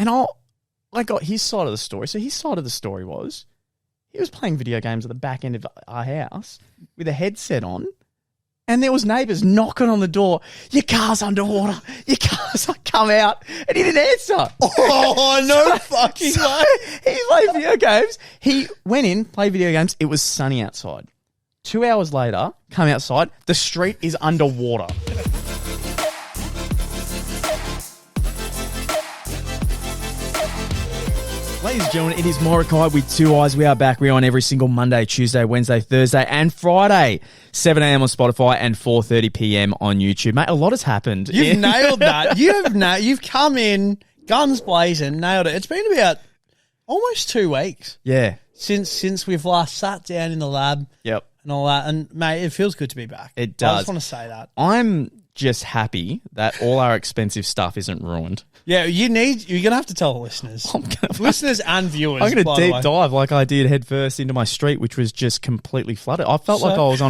And I got his side of the story. So his side of the story was he was playing video games at the back end of our house with a headset on, and there was neighbours knocking on the door. Your car's underwater. Your car's like, come out. And he didn't answer. Oh, no fucking way. He played video games. He went in, played video games. It was sunny outside. 2 hours later, come outside. The street is underwater. Ladies and gentlemen, it is Morokaii with two eyes. We are back. We are on every single Monday, Tuesday, Wednesday, Thursday, and Friday. 7 a.m. on Spotify and 4:30 p.m. on YouTube. Mate, a lot has happened. You've nailed that. You've come in, guns blazing, nailed it. It's been about almost 2 weeks. Yeah. Since we've last sat down in the lab. Yep. And all that. And, mate, it feels good to be back. It does. I just want to say that. I'm just happy that all our expensive stuff isn't ruined. Yeah, you're going to have to tell the listeners. Listeners and viewers. I'm going to deep dive like I did head first into my street, which was just completely flooded. I felt like I was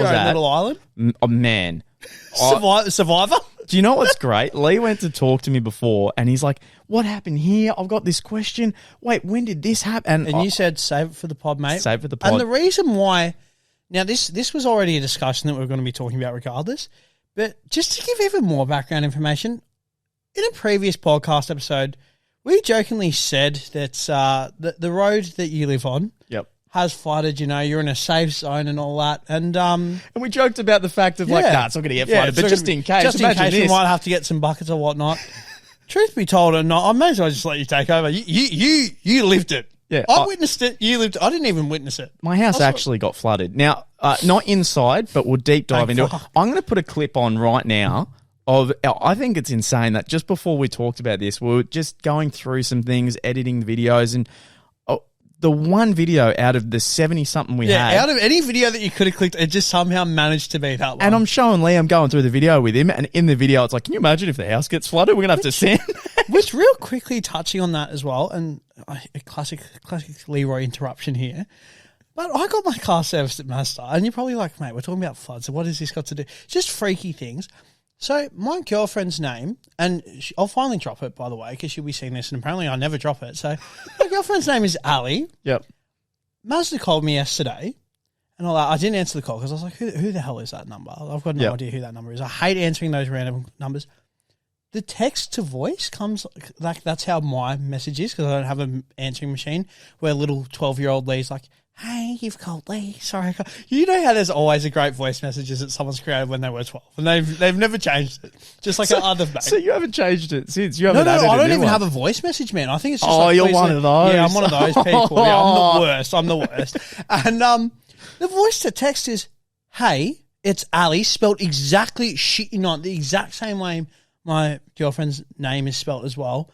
at little island? A man. Survivor? Do you know what's great? Lee went to talk to me before and he's like, what happened here? I've got this question. Wait, when did this happen? And you said save it for the pod, mate. Save it for the pod. And the reason why, now this was already a discussion that we we're going to be talking about regardless, but just to give even more background information, in a previous podcast episode, we jokingly said that the road that you live on has flooded, you're in a safe zone and all that. And we joked about the fact of it's not going to get flooded, but just in case. Just in case we might have to get some buckets or whatnot. Truth be told or not, I may as well just let you take over. You lived it. Yeah, I witnessed it. You lived it. I didn't even witness it. My house actually got flooded. Now, not inside, but we'll deep dive into it. I'm going to put a clip on right now. I think it's insane that just before we talked about this, we were just going through some things, editing the videos, and the one video out of the 70-something we had. Yeah, out of any video that you could have clicked, it just somehow managed to be that one. And I'm showing Lee, I'm going through the video with him, and in the video, it's like, can you imagine if the house gets flooded? We're going to have to send. Which, real quickly touching on that as well, and a classic Leroy interruption here, but I got my car serviced at Mazda, and you're probably like, mate, we're talking about floods, so what has this got to do? Just freaky things. So my girlfriend's name, and I'll finally drop it, by the way, because she'll be seeing this, and apparently I never drop it. So my girlfriend's name is Ali. Yep. Mazda called me yesterday, and I didn't answer the call because I was like, who the hell is that number? I've got no idea who that number is. I hate answering those random numbers. The text to voice comes, like that's how my message is because I don't have an answering machine where little 12-year-old Lee's like, hey, you've called Lee. Sorry. You know how there's always a great voice messages that someone's created when they were 12 and they've never changed it. Just like our other mate. So you haven't changed it since? You No, haven't I don't even have a voice message, man. I think it's just you're one of those. Yeah, I'm one of those people. Yeah, I'm the worst. And the voice to text is, hey, it's Ali, spelled exactly the exact same way my girlfriend's name is spelled as well.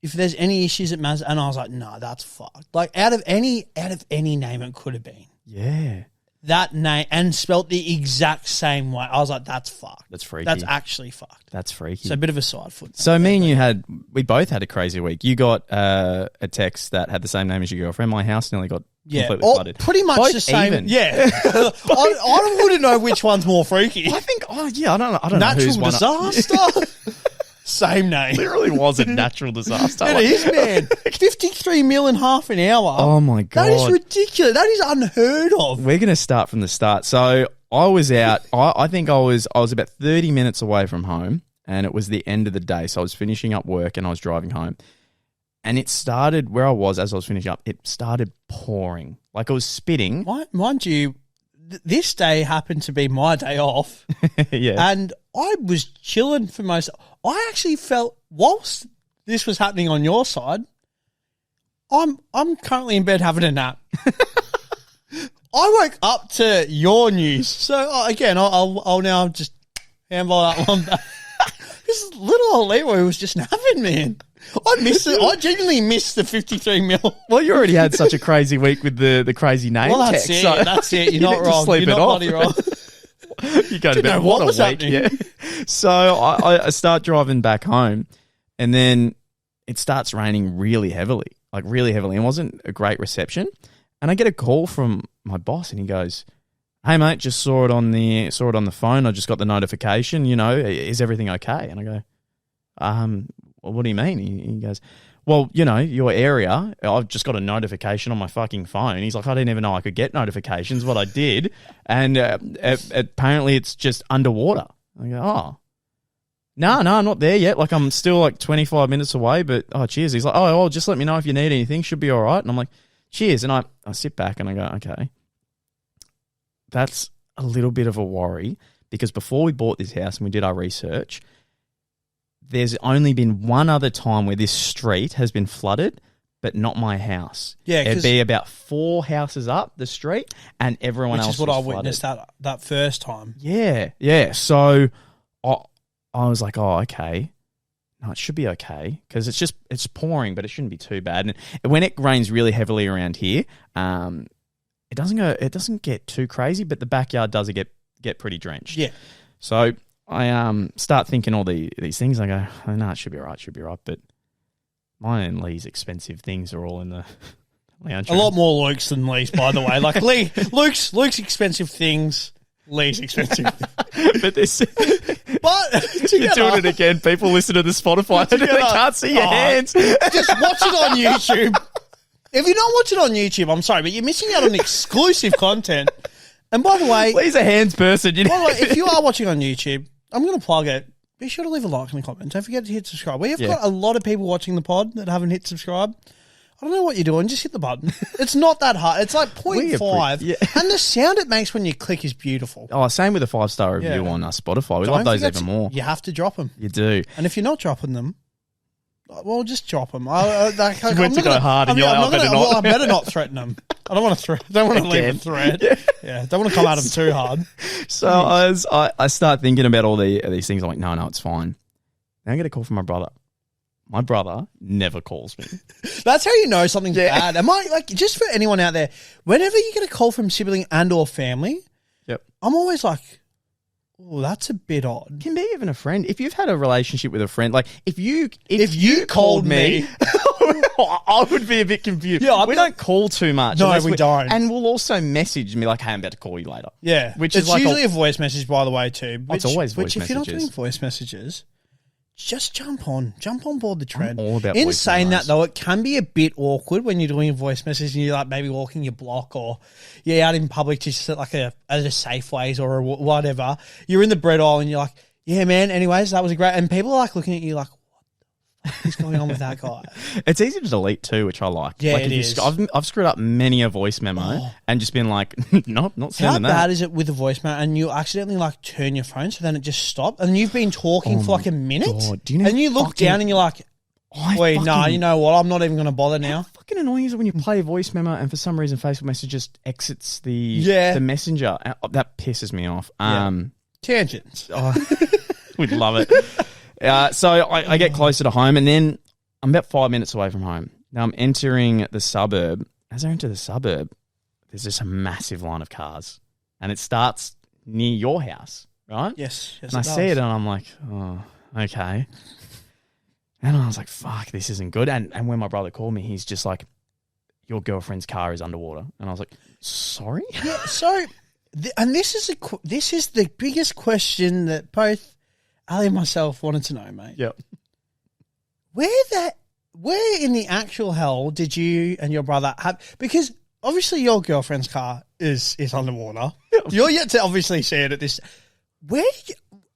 If there's any issues at Mazda, and I was like, no, that's fucked. Like out of any name it could have been. Yeah. That name and spelt the exact same way. I was like, that's fucked. That's freaky. That's actually fucked. That's freaky. So a bit of a side foot. So me and we both had a crazy week. You got a text that had the same name as your girlfriend. My house nearly got completely flooded. Pretty much both the same. Even. Yeah. I wouldn't know which one's more freaky. I think, I don't know. Natural who's disaster. Same name. Literally was a natural disaster. It is, man. 53 mil in half an hour. Oh, my God. That is ridiculous. That is unheard of. We're going to start from the start. So I was out. I think I was about 30 minutes away from home, and it was the end of the day. So I was finishing up work, and I was driving home. And it started where I was as I was finishing up. It started pouring. Like it was spitting. Mind you, this day happened to be my day off. Yeah. And I was chilling for most. I actually felt, whilst this was happening on your side, I'm currently in bed having a nap. I woke up to your news. So again, I'll now just handball that one back. This little old Leroy was just napping, man. I missed it. I genuinely missed the 53 mil. Well, you already had such a crazy week with the crazy name that's text. It. That's it. You're not wrong. You're not bloody wrong. You go to bed. What a week. Yeah. So I start driving back home, and then it starts raining really heavily. And it wasn't a great reception. And I get a call from my boss, and he goes, "Hey mate, just saw it on the phone. I just got the notification. Is everything okay?" And I go, well, what do you mean? He goes, well, you know, your area, I've just got a notification on my fucking phone. He's like, I didn't even know I could get notifications, what I did. And apparently it's just underwater. I go, oh. No, I'm not there yet. Like, I'm still like 25 minutes away, but, oh, cheers. He's like, oh, just let me know if you need anything. Should be all right. And I'm like, cheers. And I sit back and I go, okay. That's a little bit of a worry because before we bought this house and we did our research, there's only been one other time where this street has been flooded, but not my house. Yeah, it'd be about 4 houses up the street, and everyone else. Which is what I witnessed that first time. Yeah. So I was like, oh, okay. No, it should be okay because it's pouring, but it shouldn't be too bad. And when it rains really heavily around here, it doesn't get too crazy, but the backyard does get pretty drenched. Yeah. So I start thinking all these things. I go, oh, no, it should be right. But mine and Lee's expensive things are all in the lounge room. A lot more Luke's than Lee's, by the way. Like Luke's expensive things, Lee's expensive. But this, but you're doing it again. People listen to the Spotify and they can't see your hands. Just watch it on YouTube. If you don't watch it on YouTube, I'm sorry, but you're missing out on exclusive content. And by the way, Lee's a hands person. You know? By the way, if you are watching on YouTube, I'm going to plug it. Be sure to leave a like in the comments. Don't forget to hit subscribe. We have got a lot of people watching the pod that haven't hit subscribe. I don't know what you're doing. Just hit the button. It's not that hard. It's like 0.5. And the sound it makes when you click is beautiful. Oh, same with a 5-star review on Spotify. We love those even more. You have to drop them. You do. And if you're not dropping them, well, just drop them. You went to go hard and you're like, I better not threaten them. I don't want to leave a threat. Yeah, don't want to come at them too hard. So I start thinking about all these things. I'm like, no, it's fine. Then I get a call from my brother. My brother never calls me. That's how you know something's bad. Am I like, just for anyone out there, whenever you get a call from sibling and or family, I'm always like, oh, that's a bit odd. Can be even a friend. If you've had a relationship with a friend, like if you called me, I would be a bit confused. Yeah, we don't call too much. No, we don't. And we'll also message me like, hey, I'm about to call you later. Yeah. Which it's is like usually a voice message, by the way, too. It's always voice messages. If you're not doing voice messages, just jump on board the trend. I'm all about In voice saying memos. that, though, it can be a bit awkward when you're doing a voice message and you're like maybe walking your block or you're out in public just at like at a Safeways or a whatever. You're in the bread aisle and you're like, yeah, man, anyways, that was a great. And people are like looking at you like, what is going on with that guy? It's easy to delete too, which I like. Yeah, like it is. I've screwed up many a voice memo and just been like, nope, not sending that. How bad is it with a voice memo and you accidentally like turn your phone so then it just stopped and you've been talking for like a minute and you look down and you're like, wait, no, you know what? I'm not even going to bother now. How fucking annoying is it when you play a voice memo and for some reason Facebook Message just exits the messenger? That pisses me off. Tangents. We'd love it. So I get closer to home and then I'm about 5 minutes away from home. Now I'm entering the suburb. As I enter the suburb, there's just a massive line of cars. And it starts near your house, right? Yes. And I see it and I'm like, oh, okay. And I was like, fuck, this isn't good. And when my brother called me, he's just like, your girlfriend's car is underwater. And I was like, sorry? Yeah, so, and this is the biggest question that both Ali and myself wanted to know, mate. Yep. Where in the actual hell did you and your brother have? Because obviously your girlfriend's car is underwater. You're yet to obviously see it at this.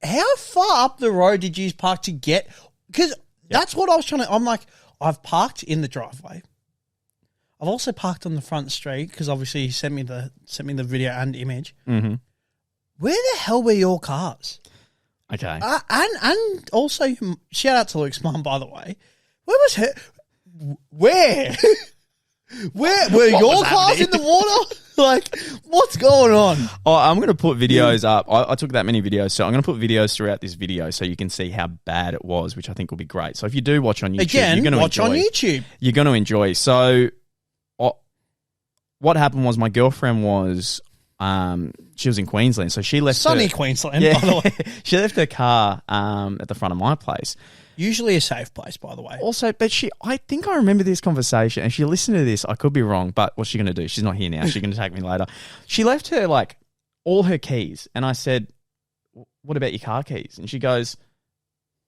How far up the road did you park to get? Because that's what I was trying to. I'm like, I've parked in the driveway. I've also parked on the front street because obviously he sent me the video and image. Mm-hmm. Where the hell were your cars? Okay. And also, shout out to Luke's mum, by the way. Where was her? Where? Where were your cars in the water? Like, what's going on? Oh, I'm going to put videos up. I took that many videos, so I'm going to put videos throughout this video so you can see how bad it was, which I think will be great. So if you do watch on YouTube, you're going to watch on YouTube. You're going to enjoy. So what happened was my girlfriend was... she was in Queensland, so she left sunny Queensland, by the way. She left her car at the front of my place. Usually a safe place, by the way. Also, but I think I remember this conversation, and she listened to this. I could be wrong, but what's she going to do? She's not here now. She's going to take me later. She left her, like, all her keys, and I said, what about your car keys? And she goes,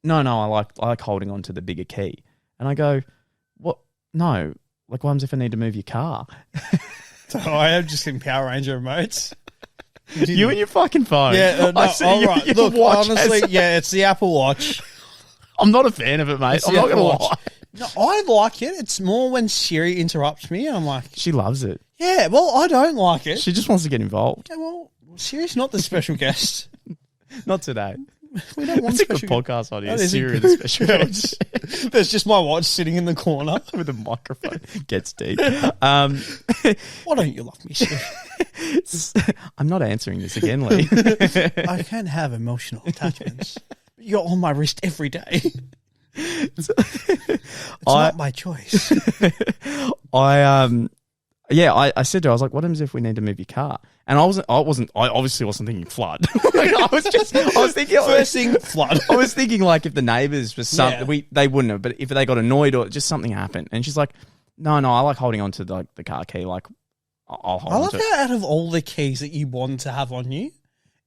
no, I like holding on to the bigger key. And I go, what? No. Like, what happens if I need to move your car? So I have just in Power Ranger remotes. You and your fucking phone. Yeah, no, all right. your Look, watch honestly, yeah, it's the Apple Watch. I'm not a fan of it, mate. I'm not going to lie. No, I like it. It's more when Siri interrupts me and I'm like... She loves it. Yeah, well, I don't like it. She just wants to get involved. Yeah, well, Siri's not the special guest. Not today. We don't want It's a good podcast idea. Siri the special guest. There's just my watch sitting in the corner. With a microphone. Gets deep. Why don't you love me, Siri? I'm not answering this again, Lee. I can have emotional attachments. You're on my wrist every day. It's not my choice. I said to her, I was like, what happens if we need to move your car? And I obviously wasn't thinking flood. I was thinking first thing flood. I was thinking like if the neighbours was something, they wouldn't have, but if they got annoyed or just something happened. And she's like, no, I like holding on to the car key. Like I'll hold on to it. I love how out of all the keys that you want to have on you,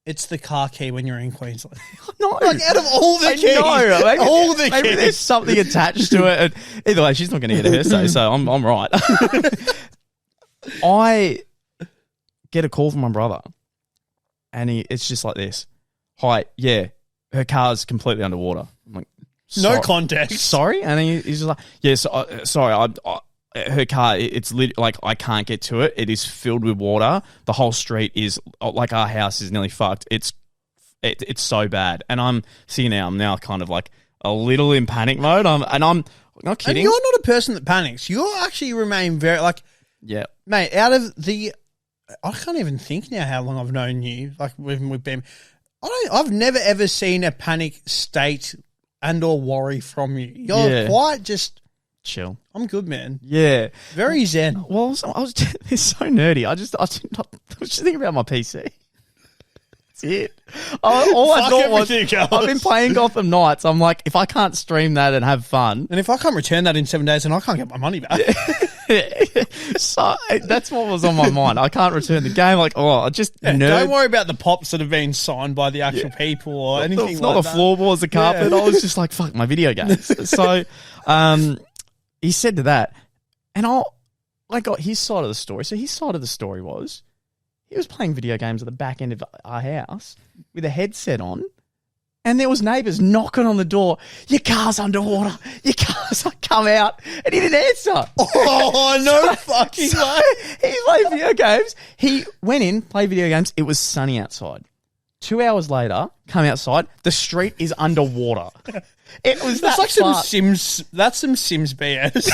it's the car key when you're in Queensland. No. Like out of all the keys. Maybe there's something attached to it. And either way, she's not going to get her say, so I'm right. I get a call from my brother, and it's just like this. Hi, yeah, her car's completely underwater. I'm like, no context. Sorry? And he's just like, yeah, sorry, her car, it's like I can't get to it. It is filled with water. The whole street is, like our house is nearly fucked. It's so bad. And I'm now kind of like a little in panic mode. I'm not kidding. And you're not a person that panics. You actually remain very like... Yeah. Mate, out of the... I can't even think now how long I've known you. Like, we've been... I've never ever seen a panic state and or worry from you. You're quite just... Chill. I'm good, man. Yeah. Very zen. Well, it's so nerdy. I was just thinking about my PC. That's it. All I thought was, I've been playing Gotham Knights. I'm like, if I can't stream that and have fun... And if I can't return that in 7 days, then I can't get my money back. So that's what was on my mind. I can't return the game. Like, don't worry about the pops that have been signed by the actual people or anything like that. Not the floorboards, the carpet. I was just like, fuck my video games. So he said to that, and I got his side of the story. So his side of the story was he was playing video games at the back end of our house with a headset on. And there was neighbours knocking on the door. Your car's underwater. Your car's like, come out. And he didn't answer. Oh, no fucking way. He played video games. He went in, played video games. It was sunny outside. 2 hours later, come outside. The street is underwater. It was That's like some Sims. That's some Sims BS.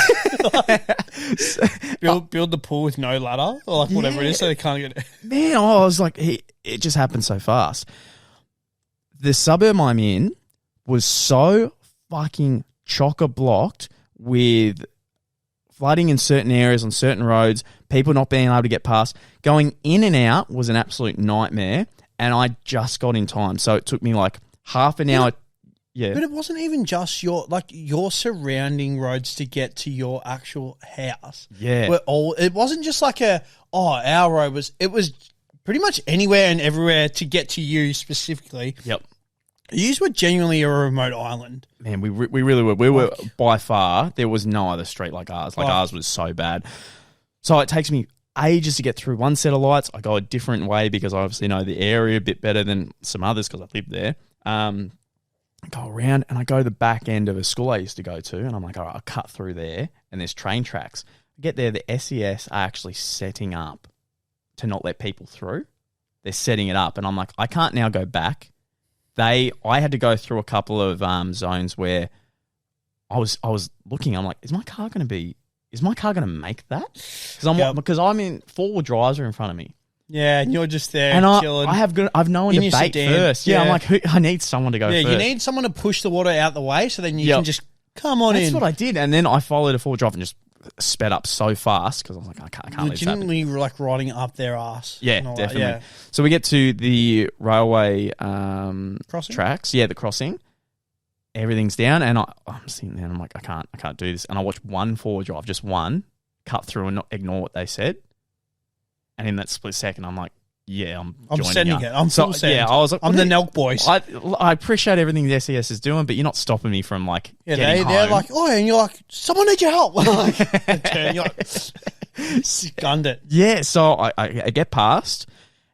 build the pool with no ladder or like whatever it is, so they can't get it. Man, I was like, it just happened so fast. The suburb I'm in was so fucking chock-a-blocked with flooding in certain areas on certain roads, people not being able to get past. Going in and out was an absolute nightmare, and I just got in time. So it took me like half an hour. Yeah. But it wasn't even just your surrounding roads to get to your actual house. Yeah. It wasn't just like our road was, it was pretty much anywhere and everywhere to get to you specifically. Yep. You were genuinely a remote island. Man, we really were. We were by far, there was no other street like ours. Ours was so bad. So it takes me ages to get through one set of lights. I go a different way because I obviously know the area a bit better than some others because I lived there. I go around and I go to the back end of a school I used to go to and I'm like, all right, I'll cut through there and there's train tracks. I get there, the SES are actually setting up to not let people through. They're setting it up and I'm like, I can't now go back. I had to go through a couple of zones where I was looking. I'm like, is my car going to make that? Because I'm in 4-wheel drives are in front of me. Yeah, and you're just there and chilling. I've known to bait first. Yeah, I'm like, I need someone to go first. Yeah, you need someone to push the water out the way so then you can just come on in. That's what I did, and then I followed a 4-wheel drive and just sped up so fast because I was like, I can't leave that. Legitimately like riding up their ass. Yeah, definitely. Yeah. So we get to the railway tracks. Yeah, the crossing. Everything's down, and I'm sitting there and I'm like, I can't do this. And I watched one 4-wheel drive, just one, cut through and not ignore what they said. And in that split second, I'm like, I'm I'm joining sending you. it. I'm full send. Yeah, I was like, I'm the Nelk boys. I appreciate everything the SES is doing, but you're not stopping me from like getting home. They're like, oh, and you're like, someone needs your help. Like, turn, you're like, gunned it. Yeah, so I get past,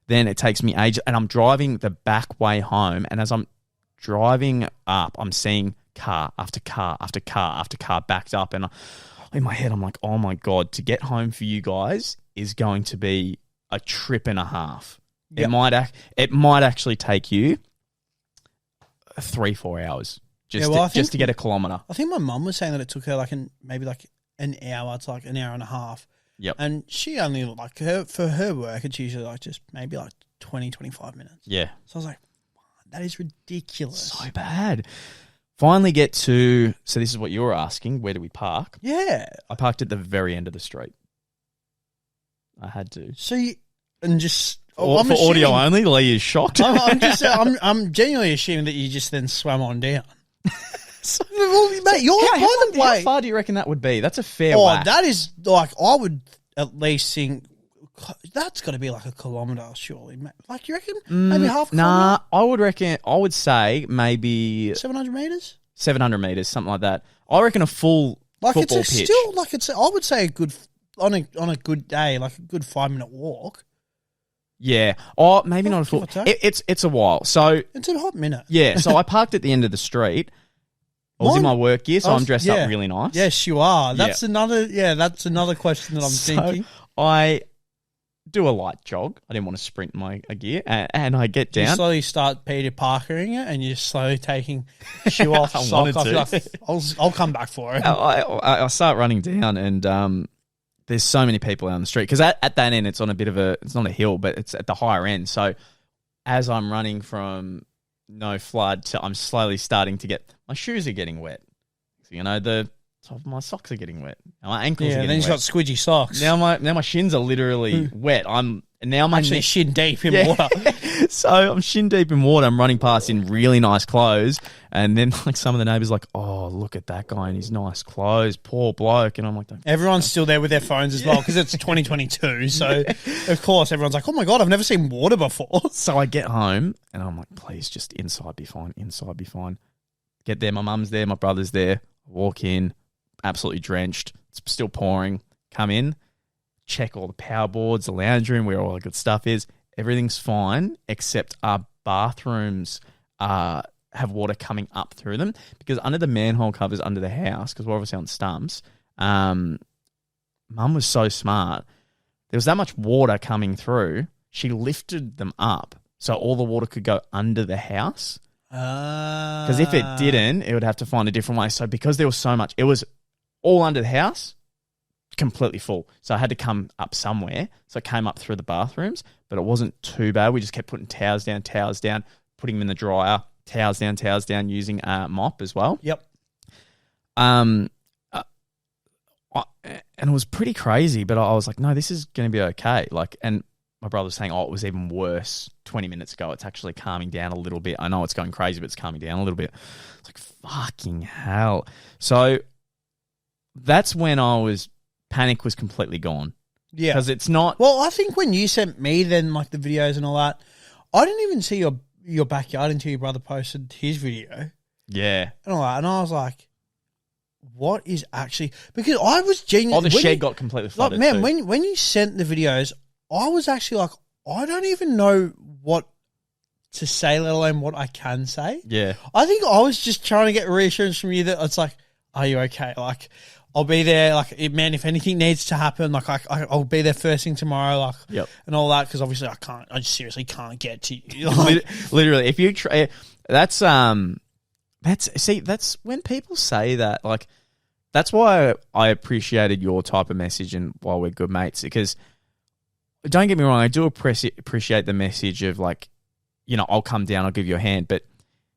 then it takes me ages, and I'm driving the back way home, and as I'm driving up, I'm seeing car after car after car after car backed up, and in my head, I'm like, oh my God, to get home for you guys is going to be a trip and a half. Yep. It might actually take you 3-4 hours just to get a kilometre. I think my mum was saying that it took her maybe an hour to like an hour and a half. Yep. And she only for her work, it's usually like just maybe like 20, 25 minutes. Yeah. So I was like, that is ridiculous. So bad. Finally get to, so this is what you were asking, where do we park? Yeah. I parked at the very end of the street. I had to. So you, and just... for audio only, Lee is shocked. I'm genuinely assuming that you just then swam on down. So, mate, how far do you reckon that would be? That's a fair whack. That is, like, I would at least think, that's got to be like a kilometre, surely. Like, you reckon? Maybe half a kilometre? I would say maybe... 700 metres? 700 metres, something like that. I reckon a full football pitch. I would say on a good day, like a good 5-minute walk. Yeah. Oh, maybe not a full... It's a while. So... It's a hot minute. Yeah, so I parked at the end of the street. I was in my work gear, so I'm dressed up really nice. Yes, you are. That's another question that I'm thinking. I do a light jog. I didn't want to sprint my gear, and I get down. You slowly start Peter Parkering it, and you're slowly taking shoe off, sock off. Like, I'll come back for it. I start running down, and there's so many people out on the street because at that end, it's on a bit of it's not a hill, but it's at the higher end. So as I'm running from no flood to I'm slowly starting to get my shoes are getting wet. So, the top of my socks are getting wet. My ankles are getting wet. Then he's got squidgy socks. Now my shins are literally wet. I'm actually shin deep in water. So I'm shin deep in water. I'm running past in really nice clothes, and then like some of the neighbours like, oh, look at that guy in his nice clothes, poor bloke. And I'm like, everyone's still there with their phones as well because it's 2022. So of course everyone's like, oh my God, I've never seen water before. So I get home and I'm like, please, just inside be fine. Get there, my mum's there, my brother's there. I walk in, absolutely drenched. It's still pouring. Come in, check all the power boards, the lounge room, where all the good stuff is. Everything's fine, except our bathrooms have water coming up through them because under the manhole covers under the house, because we're obviously on stumps, Mum was so smart. There was that much water coming through. She lifted them up so all the water could go under the house. Because if it didn't, it would have to find a different way. So because there was so much, it was all under the house, completely full. So I had to come up somewhere. So I came up through the bathrooms, but it wasn't too bad. We just kept putting towels down, putting them in the dryer, towels down, using a mop as well. Yep. And it was pretty crazy, but I was like, no, this is going to be okay. And my brother was saying, oh, it was even worse 20 minutes ago. It's actually calming down a little bit. I know it's going crazy, but it's calming down a little bit. It's like, fucking hell. So that's when panic was completely gone. Yeah. Because it's not... Well, I think when you sent me then like the videos and all that, I didn't even see your backyard until your brother posted his video. Yeah. And all that. And I was like, what is actually... Because I was genuinely... Oh, the shed got completely flooded man, too. When you sent the videos, I was actually like, I don't even know what to say, let alone what I can say. Yeah. I think I was just trying to get reassurance from you that it's like, are you okay? Like, I'll be there. Like, man, if anything needs to happen, like, I'll be there first thing tomorrow. Like, yep. And all that, because obviously I just seriously can't get to you. Like, literally, if you try, that's when people say that, like, that's why I appreciated your type of message and why we're good mates, because don't get me wrong, I do appreciate the message of like, I'll come down, I'll give you a hand, but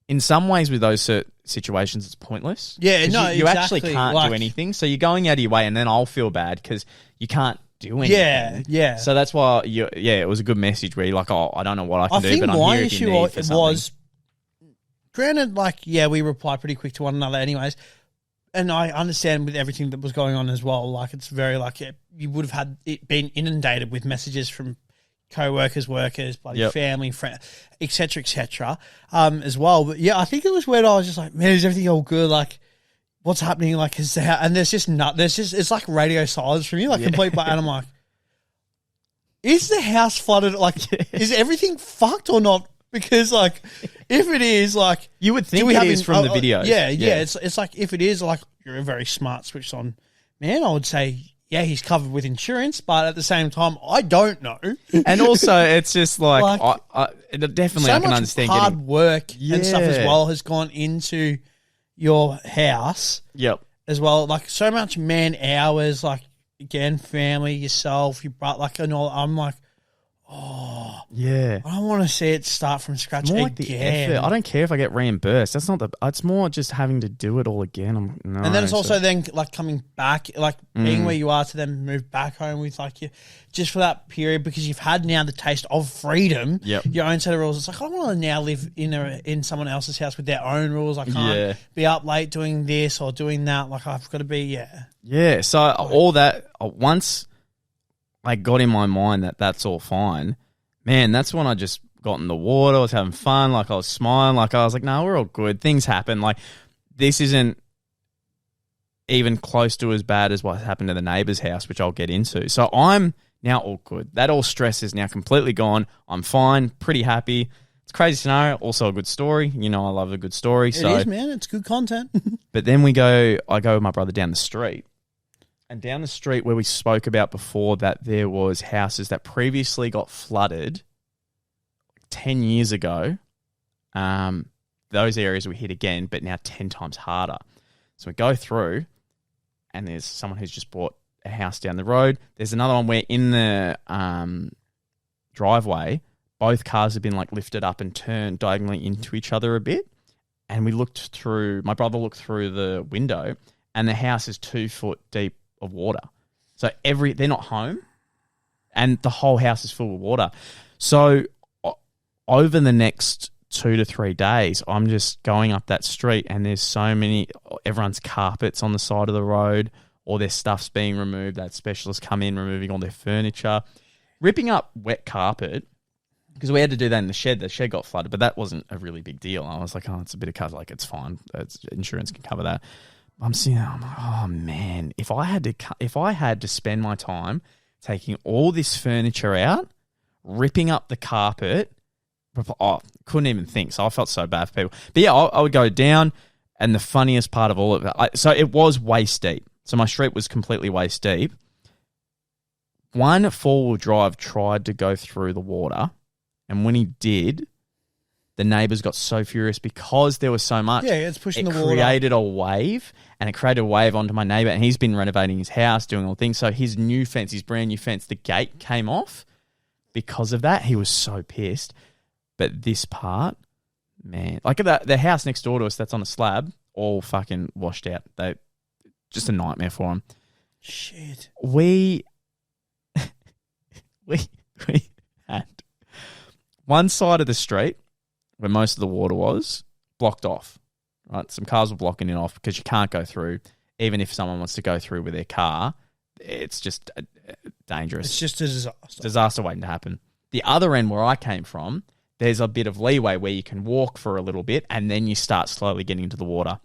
in some ways with those situations, it's pointless. Yeah, no, you exactly. actually can't do anything. So you're going out of your way, and then I'll feel bad because you can't do anything. Yeah. So that's why, it was a good message where you're like, oh, I don't know what I can do, but I'm here if you need for something. Was, granted, like, we reply pretty quick to one another anyways, and I understand with everything that was going on as well, like, it's very, like, you would have had it been inundated with messages from co-workers, workers, bloody family, friend, et cetera, as well. But yeah, I think it was weird. I was just like, man, is everything all good? Like, what's happening? Like, is there, and it's like radio silence from you, like complete, and I'm like, is the house flooded? Like, is everything fucked or not? Because like, if it is, like, you would think it is from the videos. Yeah. It's like, if it is, like, you're a very smart switched on man, I would say, yeah, he's covered with insurance, but at the same time, I don't know. And also, it's just like definitely, I can understand hard getting work and stuff as well has gone into your house. Yep. As well, like so much man hours, like again, family, yourself, your brother, like and all. I'm like, oh yeah, I don't want to see it start from scratch more again. like the effort. I don't care if I get reimbursed. That's not the. It's more just having to do it all again. No, and then it's also then like coming back, like being where you are to then move back home with like you, just for that period because you've had now the taste of freedom. Yep. Your own set of rules. It's like I don't want to now live in someone else's house with their own rules. I can't be up late doing this or doing that. Like I've got to be Yeah. So all that once I got in my mind that that's all fine, man, that's when I just got in the water. I was having fun. Like I was smiling. Like I was like, no, we're all good. Things happen. Like this isn't even close to as bad as what happened to the neighbour's house, which I'll get into. So I'm now all good. That all stress is now completely gone. I'm fine. Pretty happy. It's a crazy scenario. Also a good story. You know, I love a good story. It is, man. It's good content. But then I go with my brother down the street. And down the street where we spoke about before that there was houses that previously got flooded 10 years ago, those areas we hit again, but now 10 times harder. So we go through and there's someone who's just bought a house down the road. There's another one where in the driveway, both cars have been like lifted up and turned diagonally into each other a bit. And my brother looked through the window and the house is 2 foot deep of water. So they're not home and the whole house is full of water. So over the next 2 to 3 days, I'm just going up that street and there's everyone's carpets on the side of the road, all their stuff's being removed. That specialists come in, removing all their furniture, ripping up wet carpet because we had to do that in the shed. The shed got flooded, but that wasn't a really big deal. I was like, oh, it's a bit of cover. Like, it's fine. Insurance can cover that. I'm seeing that. I'm like, oh man, if I had to spend my time taking all this furniture out, ripping up the carpet, couldn't even think. So I felt so bad for people. But yeah, I would go down, and the funniest part of all of it, so it was waist deep. So my street was completely waist deep. One 4-wheel drive tried to go through the water, and when he did, the neighbours got so furious because there was so much. Yeah, it's pushing the water. It created a wave, and it created a wave onto my neighbour, and he's been renovating his house, doing all things. So his brand new fence, the gate came off because of that. He was so pissed. But this part, man, like the house next door to us that's on a slab, all fucking washed out. Just a nightmare for him. Shit. We had one side of the street where most of the water was blocked off. Right, some cars were blocking it off because you can't go through. Even if someone wants to go through with their car, it's just dangerous. It's just a disaster. Disaster waiting to happen. The other end where I came from, there's a bit of leeway where you can walk for a little bit and then you start slowly getting into the water.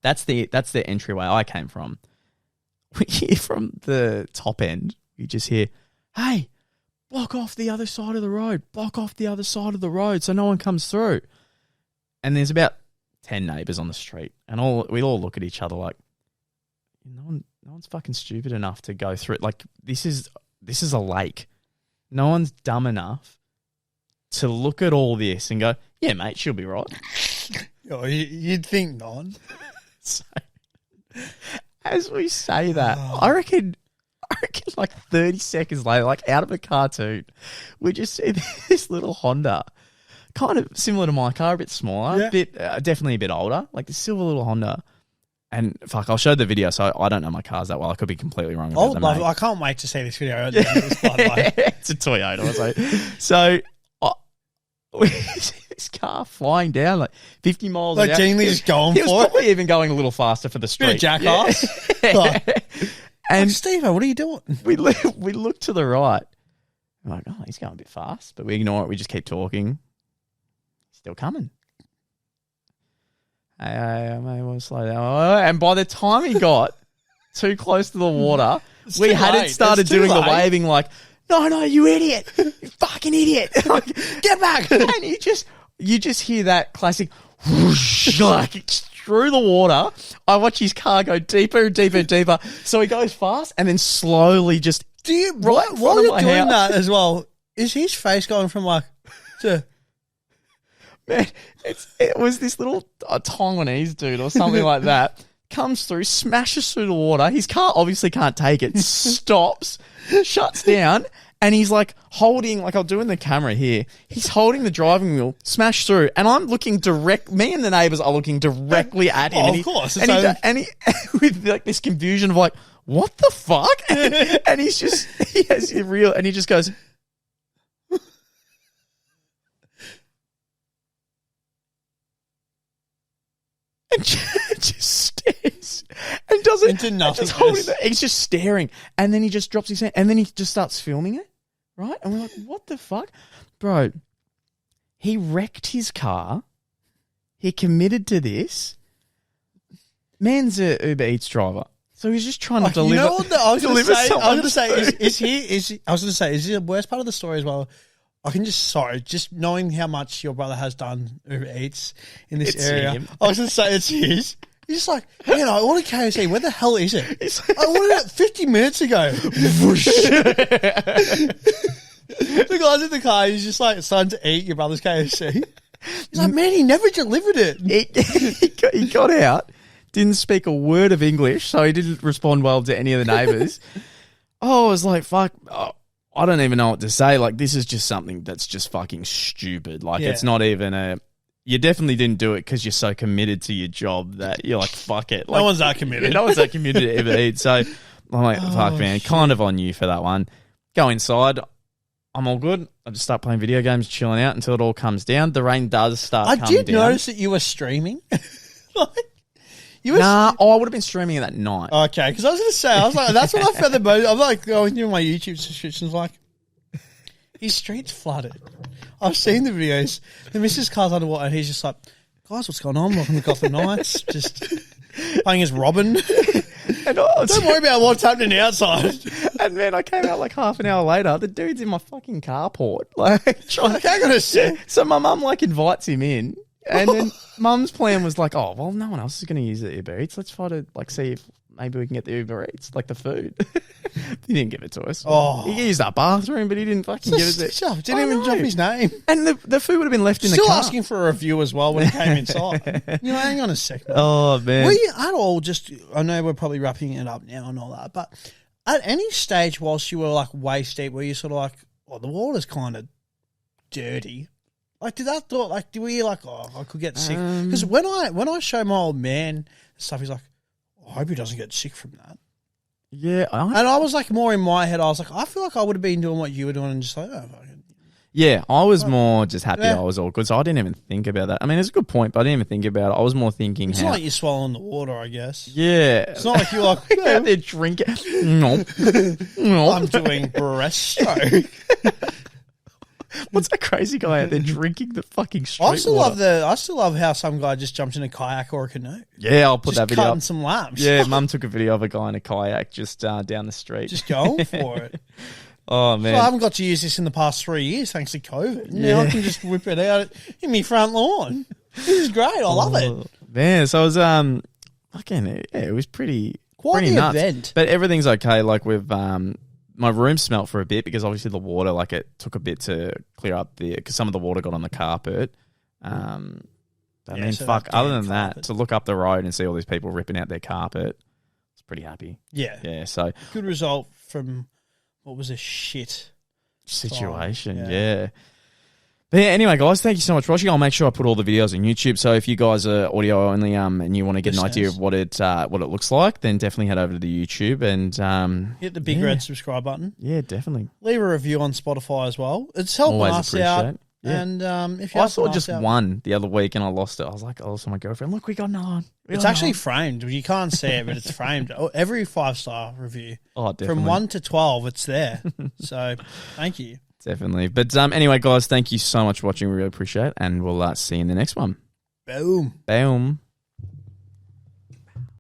That's the entryway I came from. We hear from the top end, you just hear, hey, block off the other side of the road. Block off the other side of the road so no one comes through. And there's about 10 neighbours on the street. And we all look at each other like, no one's fucking stupid enough to go through it. Like, this is a lake. No one's dumb enough to look at all this and go, yeah, mate, she'll be right. Oh, you'd think not. So, as we say that, I reckon like 30 seconds later, like out of a cartoon, we just see this little Honda, kind of similar to my car, a bit smaller, definitely a bit older, like this silver little Honda. And fuck, I'll show the video. So I don't know my cars that well. I could be completely wrong about them. I can't wait to see this video. It's a Toyota. So we see this car flying down like 50 miles an hour. Like genuinely just going for it. He was probably even going a little faster for the street. Bit of jackass. Yeah. And Steve, what are you doing? We look to the right, I'm like, oh, he's going a bit fast. But we ignore it. We just keep talking. Still coming. Hey, mate, we'll slow down. And by the time he got too close to the water, we hadn't started doing the waving like, no, you idiot. You fucking idiot. Like, get back. And you just hear that classic whoosh, like through the water. I watch his car go deeper and deeper and deeper. So he goes fast and then slowly just while you're doing that as well, is his face going from like to... Man, it was this little Taiwanese dude or something like that. Comes through, smashes through the water. His car obviously can't take it. Stops, shuts down, and he's like holding, like I'll do in the camera here. He's holding the driving wheel, smashed through, and I'm looking me and the neighbours are looking directly at him. Oh, of course. And he with like this confusion of like, what the fuck? And he has a real, and he just goes. And just stares and doesn't into nothing. He's just staring, and then he just drops his hand, and then he just starts filming it, right? And we're like, "What the fuck, bro?" He wrecked his car. He committed to this. Man's a Uber Eats driver, so he's just trying to deliver. You know what? I was going to say, is the worst part of the story as well? I can just knowing how much your brother has done Uber Eats in this area. Him. I was going to say it's his. He's just like, man, I ordered KFC. Where the hell is it? I ordered it 50 minutes ago. The guy's in the car. He's just like starting to eat your brother's KFC. He's like, man, he never delivered it. He got out, didn't speak a word of English, so he didn't respond well to any of the neighbours. I was like, fuck. I don't even know what to say. Like, this is just something that's just fucking stupid. Like, it's not even you definitely didn't do it because you're so committed to your job that you're like, fuck it. Like, no one's that committed. No one's that committed to Uber Eats. So I'm like, fuck, man. Shit. Kind of on you for that one. Go inside. I'm all good. I just start playing video games, chilling out until it all comes down. The rain does start coming down. I did notice that you were streaming. I would have been streaming it that night. Okay, because I was going to say, that's what I felt the most. I'm like going through my YouTube subscriptions, like, his street's flooded. I've seen the videos. The missus car's underwater, and he's just like, guys, what's going on? Welcome to Gotham Knights. Just playing as Robin. And don't worry about what's happening outside. And man, I came out like half an hour later. The dude's in my fucking carport. Like, hang on a sec. So my mum like invites him in. And then Mum's plan was like, oh, well, no one else is going to use the Uber Eats. Let's try to like see if maybe we can get the Uber Eats, like the food. He didn't give it to us. Oh. He used that bathroom, but he didn't fucking give it to us. Didn't even drop his name. And the food would have been left in the car. car. Still asking for a review as well when he came inside. You know, hang on a second. Oh, man. Were you at all just, I know we're probably wrapping it up now and all that, but at any stage whilst you were like waist deep, were you sort of like, oh, the water's kind of dirty? Like, did that thought, like, were you like, oh, I could get sick? Because when I show my old man stuff, he's like, oh, I hope he doesn't get sick from that. Yeah. And I was like, more in my head, I was like, I feel like I would have been doing what you were doing and just like, oh, fucking. Yeah, I was more just happy I was all good, so I didn't even think about that. I mean, it's a good point, but I didn't even think about it. I was more thinking it's not like you're swallowing the water, I guess. Yeah. It's not like you're like, out there drinking. No. I'm doing breaststroke. What's that crazy guy out there drinking the fucking street I still water? love how some guy just jumps in a kayak or a canoe. Yeah, I'll put just that video cutting up. Some laps. Yeah, Mum took a video of a guy in a kayak just down the street. Just going for it. Oh, man. So I haven't got to use this in the past 3 years thanks to COVID. Now I can just whip it out in my front lawn. This is great. I love it. Man, so it was it was pretty the nuts. Event. But everything's okay. Like with my room smelt for a bit because obviously the water, like it took a bit to clear up because some of the water got on the carpet. Other than that, to look up the road and see all these people ripping out their carpet, I was pretty happy. Yeah. Yeah. So good result from what was a shit situation. Time. Yeah. But yeah, anyway, guys, thank you so much for watching. I'll make sure I put all the videos on YouTube. So if you guys are audio only and you want to get an idea of what it looks like, then definitely head over to the YouTube and hit the big red subscribe button. Yeah, definitely. Leave a review on Spotify as well. It's helping Always us appreciate. out. Yeah. And if you I saw just one the other week and I lost it. I was like, oh, so my girlfriend, look, we got another one. It's actually framed. You can't see it, but it's framed. Every 5-star review. Oh, definitely. From 1 to 12, it's there. So thank you. Definitely. But anyway, guys, thank you so much for watching. We really appreciate it. And we'll see you in the next one. Boom. Boom.